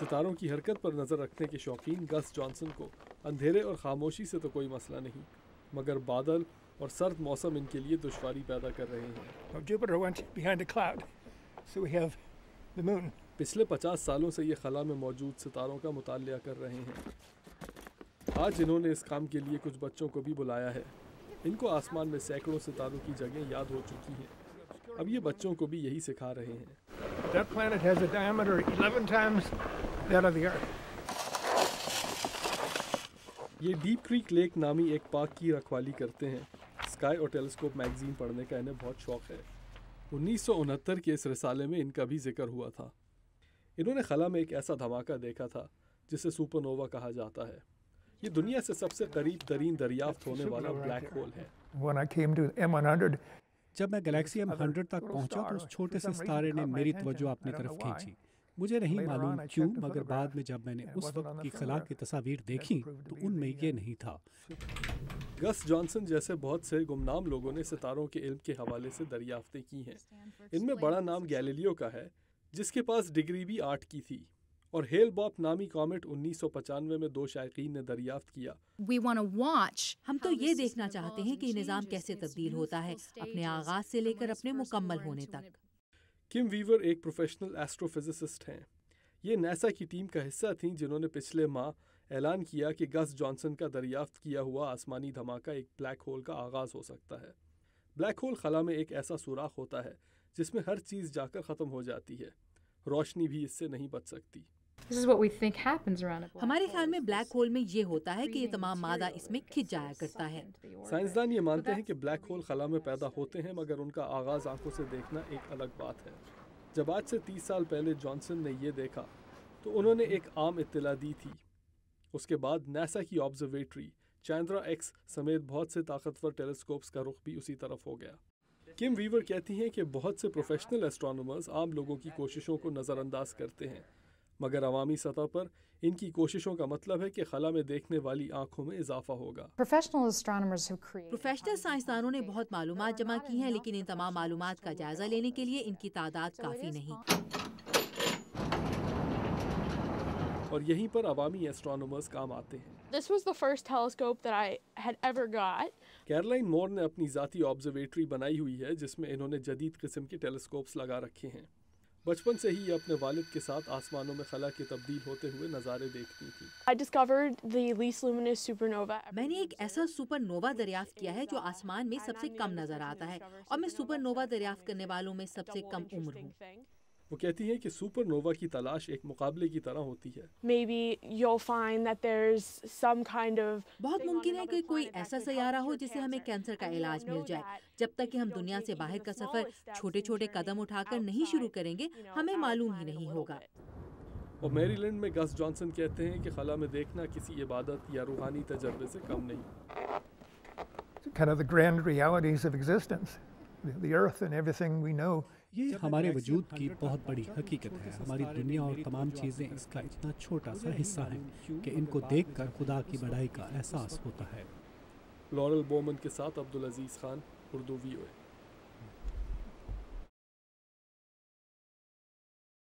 ستاروں کی حرکت پر نظر رکھنے کے شوقین گس جانسن کو اندھیرے اور خاموشی سے تو کوئی مسئلہ نہیں، مگر بادل اور سرد موسم ان کے لیے دشواری پیدا کر رہے ہیں۔ Jupiter went behind a cloud, so we have the moon. پچھلے 50 سالوں سے یہ خلا میں موجود ستاروں کا مطالعہ کر رہے ہیں۔ آج انہوں نے اس کام کے لیے کچھ بچوں کو بھی بلایا ہے۔ ان کو آسمان میں سینکڑوں ستاروں کی جگہیں یاد ہو چکی ہیں، اب یہ بچوں کو بھی یہی سکھا رہے ہیں۔ That planet has a diameter 11 times that of the Earth. یہ ڈیپ کریک لیک نامی ایک پارک کی رکھوالی کرتے ہیں۔ اسکائی اور ٹیلیسکوپ میگزین پڑھنے کا انہیں بہت شوق ہے۔ 1969 کے اس رسالے میں ان کا بھی ذکر ہوا تھا۔ انہوں نے خلا میں ایک ایسا دھماکہ دیکھا تھا جسے سپر نووا کہا جاتا ہے۔ یہ دنیا سے سب سے قریب ترین دریافت ہونے والا بلیک ہول ہے۔ When I came to M100, جب میں گلیکسی M100 تک پہنچا تو اس چھوٹے سے ستارے نے میری توجہ اپنی طرف کھینچی۔ مجھے نہیں معلوم کیوں، مگر بعد میں جب میں نے اس وقت کی خلا کی تصاویر دیکھی تو ان میں یہ نہیں تھا۔ گس جانسن جیسے بہت سے گمنام لوگوں نے ستاروں کے علم کے حوالے سے دریافتیں کی ہیں۔ ان میں بڑا نام گیلیلیو کا ہے، جس کے پاس ڈگری بھی 8 کی تھی، اور ہیل باپ نامی کامٹ 1995 میں 2 شائقین نے دریافت کیا۔ ہم تو یہ دیکھنا چاہتے ہیں کہ نظام کیسے تبدیل ہوتا ہے، اپنے آغاز سے لے کر اپنے مکمل ہونے تک۔ کم ویور ایک پروفیشنل ایسٹرو فزسسٹ ہیں۔ یہ ناسا کی ٹیم کا حصہ تھیں جنہوں نے پچھلے ماہ اعلان کیا کہ گس جانسن کا دریافت کیا ہوا آسمانی دھماکہ ایک بلیک ہول کا آغاز ہو سکتا ہے۔ بلیک ہول خلا میں ایک ایسا سوراخ ہوتا ہے جس میں ہر چیز جا کر ختم ہو جاتی ہے، روشنی بھی اس سے نہیں بچ سکتی۔ ہمارے خیال میں بلیک ہول میں یہ ہوتا ہے کہ یہ تمام مادہ اس میں کھنچ جایا کرتا ہے۔ سائنسدان یہ مانتے ہیں کہ بلیک ہول خلا میں پیدا ہوتے ہیں، مگر ان کا آغاز آنکھوں سے دیکھنا ایک الگ بات ہے۔ جب آج سے 30 سال پہلے جانسن نے یہ دیکھا تو انہوں نے ایک عام اطلاع دی تھی۔ اس کے بعد ناسا کی آبزرویٹری چاندرا ایکس سمیت بہت سے طاقتور ٹیلیسکوپس کا رخ بھی اسی طرف ہو گیا۔ کم ویور کہتی ہیں کہ بہت سے پروفیشنل ایسٹرونومرز عام لوگوں کی کوششوں کو نظر انداز کرتے ہیں، مگر عوامی سطح پر ان کی کوششوں کا مطلب ہے کہ خلا میں دیکھنے والی آنکھوں میں اضافہ ہوگا۔ پروفیشنل سائنسدانوں نے بہت معلومات جمع کی ہیں، لیکن ان تمام معلومات کا جائزہ لینے کے لیے ان کی تعداد کافی نہیں۔ اور یہیں پر عوامی ایسٹرونومرز کام آتے ہیں۔ This was the first telescope that I had ever got. کیرلائن مور نے اپنی ذاتی آبزرویٹری بنائی ہوئی ہے جس میں انہوں نے جدید قسم کے ٹیلیسکوپس لگا رکھے ہیں۔ بچپن سے ہی یہ اپنے والد کے ساتھ آسمانوں میں خلا کے تبدیل ہوتے ہوئے نظارے دیکھتی تھی۔ I discovered the least luminous supernova. میں نے ایک ایسا سپر نووا دریافت کیا ہے جو آسمان میں سب سے کم نظر آتا ہے، اور میں سپر نووا دریافت کرنے والوں میں سب سے کم عمر ہوں۔ وہ کہتی ہیں کہ سپر نووا کی تلاش ایک مقابلے کی طرح ہوتی ہے۔ Maybe you'll find that there's some kind of بہت ممکن ہے کہ کوئی ایسا سیارہ ہو جسے ہمیں کینسر کا علاج مل جائے۔ جب تک کہ ہم دنیا سے باہر کا سفر چھوٹے چھوٹے قدم اٹھا کر نہیں شروع کریں گے، ہمیں معلوم ہی نہیں ہوگا۔ اور میری لینڈ میں گس جانسن کہتے ہیں کہ خلا میں دیکھنا کسی عبادت یا روحانی تجربے سے کم نہیں۔ kind of the grand realities of existence, the earth and everything we know. یہ ہمارے وجود کی بہت بڑی حقیقت ہے۔ ہماری دنیا اور تمام چیزیں اس کا اتنا چھوٹا سا حصہ ہیں کہ ان کو دیکھ کر خدا کی بڑائی کا احساس ہوتا ہے۔ لورل بومن کے ساتھ عبدالعزیز خان، اردو VOA۔